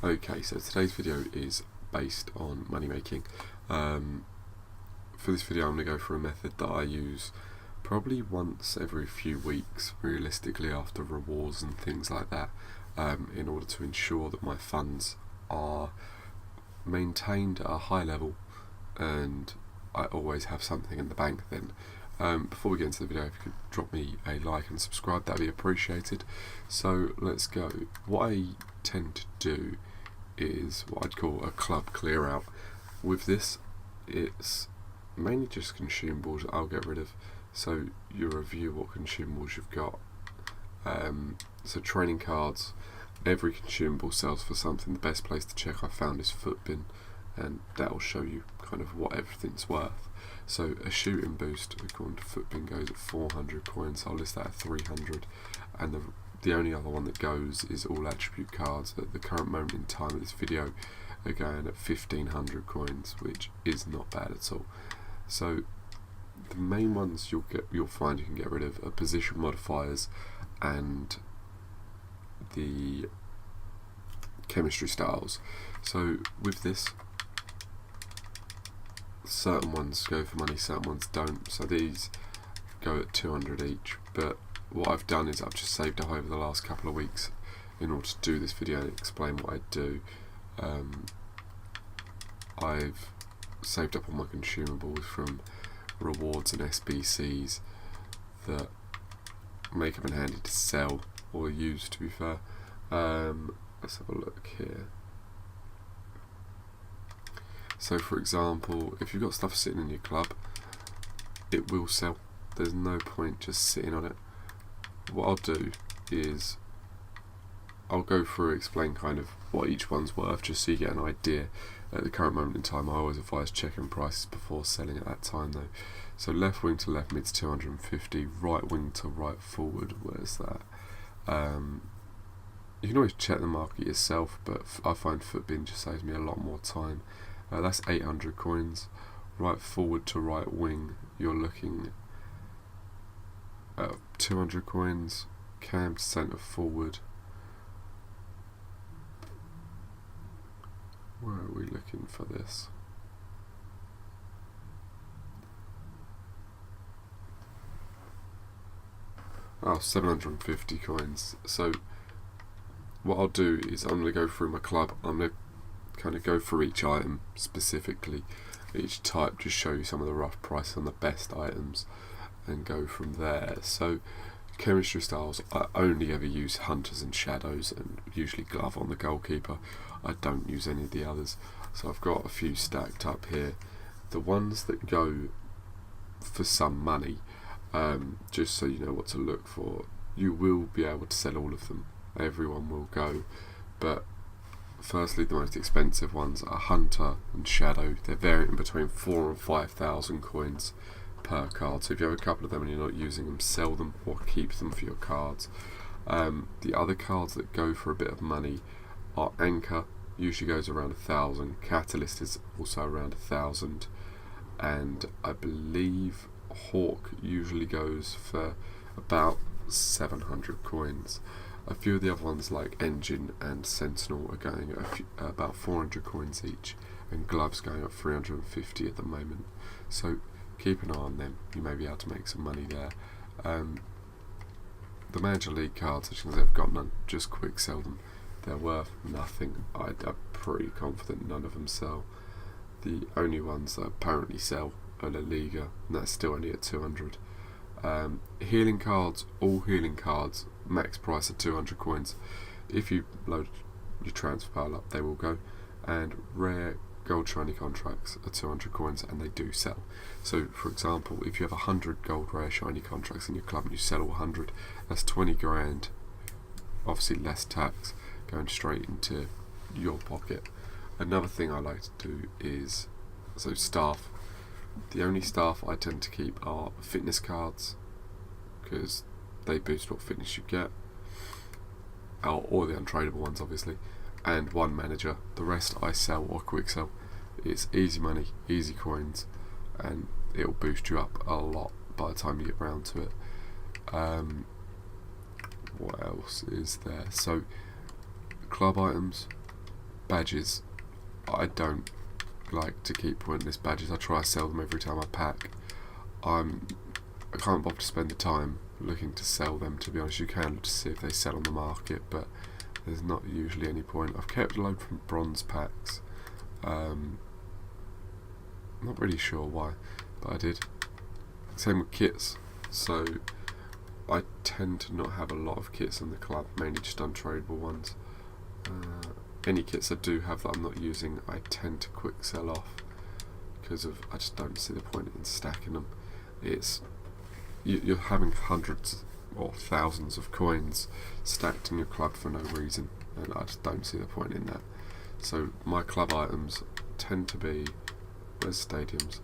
Okay, so today's video is based on money making. For this video I'm going to go for a method that I use probably once every few weeks, realistically, after rewards and things like that, in order to ensure that my funds are maintained at a high level and I always have something in the bank then. Before we get into the video, if you could drop me a like and subscribe, that would be appreciated. So let's go. What I tend to do is what I'd call a club clear out. With this, it's mainly just consumables that I'll get rid of. So you review what consumables you've got. So training cards, every consumable sells for something. The best place to check I found is Footbin, and that'll show you kind of what everything's worth. So a shooting boost according to Footbin goes at 400 coins. I'll list that at 300, and the only other one that goes is all attribute cards. At the current moment in time of this video are going at 1500 coins, which is not bad at all. So the main ones you'll find you can get rid of are position modifiers and the chemistry styles. So with this, certain ones go for money, certain ones don't. So these go at 200 each, but what I've done is I've just saved up over the last couple of weeks in order to do this video and explain what I do. I've saved up all my consumables from rewards and SBCs that make them handy to sell or use, to be fair. Let's have a look here. So for example, if you've got stuff sitting in your club, it will sell. There's no point just sitting on it. What I'll do is I'll go through, explain kind of what each one's worth, just so you get an idea. At the current moment in time, I always advise checking prices before selling at that time though. So left wing to left mid's 250, right wing to right forward, where's that? You can always check the market yourself, but I find Footbin just saves me a lot more time. That's 800 coins. Right forward to right wing, you're looking at 200 coins. Cam to centre forward, where are we looking for this? Oh, 750 coins. So what I'll do is I'm going to go through my club. I'm going to kind of go through each item specifically, each type, just show you some of the rough price on the best items and go from there. So chemistry styles, I only ever use hunters and shadows, and usually glove on the goalkeeper. I don't use any of the others, so I've got a few stacked up here. The ones that go for some money, just so you know what to look for, you will be able to sell all of them. Everyone will go, but firstly, the most expensive ones are Hunter and Shadow. They're varying between 4,000 and 5,000 coins per card. So if you have a couple of them and you're not using them, sell them or keep them for your cards. The other cards that go for a bit of money are Anchor, usually goes around 1,000. Catalyst is also around 1,000, and I believe Hawk usually goes for about 700 coins. A few of the other ones like Engine and Sentinel are going at about 400 coins each, and Gloves going at 350 at the moment. So keep an eye on them, you may be able to make some money there. The Manager League cards, as you can see, I've got none, just quick sell them. They're worth nothing. I'm pretty confident none of them sell. The only ones that apparently sell are La Liga, and that's still only at 200. Healing cards, all healing cards, max price of 200 coins. If you load your transfer pile up, they will go. And rare gold shiny contracts are 200 coins, and they do sell. So for example, if you have 100 gold rare shiny contracts in your club and you sell all 100, that's 20 grand, obviously less tax, going straight into your pocket. Another thing I like to do is, so staff. The only staff I tend to keep are fitness cards, because they boost what fitness you get, or the untradeable ones obviously, and one manager. The rest I sell or quick sell. It's easy money, easy coins, and it'll boost you up a lot by the time you get round to it. What else is there? So club items, badges, I don't like to keep pointless badges. I try to sell them every time I pack. I can't bother to spend the time looking to sell them, to be honest. You can look to see if they sell on the market, but there's not usually any point. I've kept a load from bronze packs. Not really sure why, but I did. Same with kits. So I tend to not have a lot of kits in the club, mainly just untradeable ones. Any kits I do have that I'm not using, I tend to quick sell off because I just don't see the point in stacking them. You're having hundreds or thousands of coins stacked in your club for no reason, and I just don't see the point in that. So my club items tend to be, where's stadiums?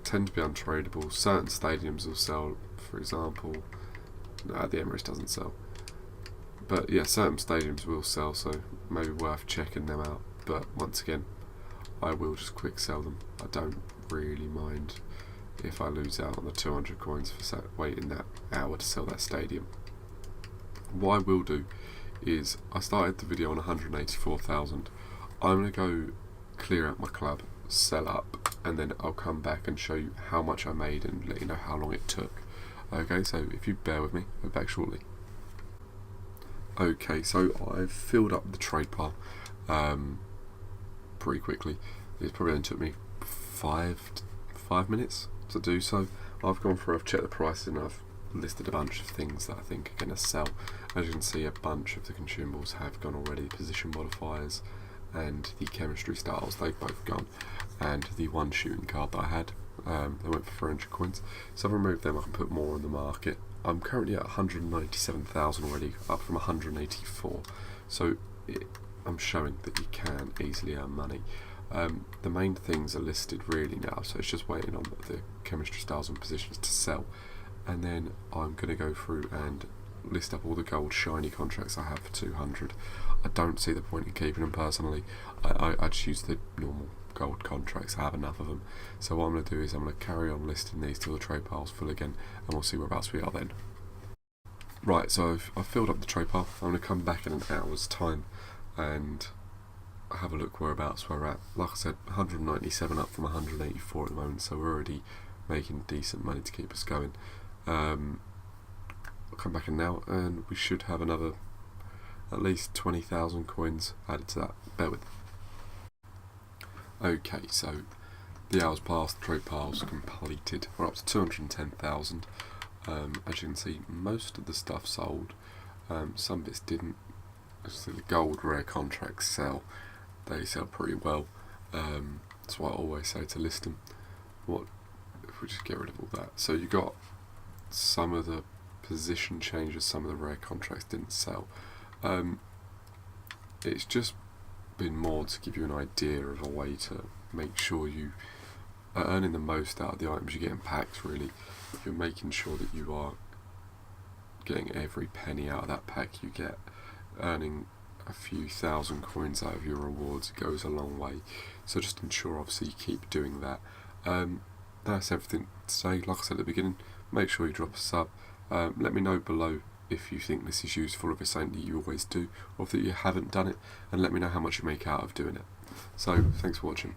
Tend to be untradeable. Certain stadiums will sell, for example. The Emirates doesn't sell. But yeah, certain stadiums will sell, so maybe worth checking them out. But once again, I will just quick sell them. I don't really mind if I lose out on the 200 coins for waiting that hour to sell that stadium. What I will do is, I started the video on 184,000. I'm going to go clear out my club, sell up, and then I'll come back and show you how much I made and let you know how long it took. Okay, so if you bear with me, I'll be back shortly. Okay, so I've filled up the trade pile pretty quickly. It probably only took me five minutes to do so. I've gone through, I've checked the prices, and I've listed a bunch of things that I think are going to sell. As you can see, a bunch of the consumables have gone already. Position modifiers and the chemistry styles, they've both gone. And the one shooting card that I had, they went for 400 coins. So I've removed them, I can put more on the market. I'm currently at 197,000 already, up from 184. So I'm showing that you can easily earn money. The main things are listed really now, so it's just waiting on the chemistry styles and positions to sell. And then I'm going to go through and list up all the gold shiny contracts I have for 200. I don't see the point in keeping them personally. I just use the normal gold contracts. I have enough of them. So what I'm going to do is I'm going to carry on listing these till the trade pile's full again, and we'll see whereabouts we are then. Right, so I've filled up the trade pile. I'm going to come back in an hour's time and have a look whereabouts we're at. Like I said, 197 up from 184 at the moment, so we're already making decent money to keep us going. I'll come back in now and we should have another at least 20,000 coins added to that. Bear with. Okay, so the hours passed, the trade pile's completed. We're up to 210,000. As you can see, most of the stuff sold. Some bits didn't. So the gold rare contracts sell. They sell pretty well. That's why I always say to list them. What if we just get rid of all that? So you got some of the position changes, some of the rare contracts didn't sell. It's just been more to give you an idea of a way to make sure you are earning the most out of the items you get in packs. Really, you're making sure that you are getting every penny out of that pack you get. Earning a few thousand coins out of your rewards, it goes a long way. So just ensure obviously you keep doing that. That's everything today. Like I said at the beginning, make sure you drop a sub. Let me know below if you think this is useful, if it's something that you always do, or if that you haven't done it, and let me know how much you make out of doing it. So thanks for watching.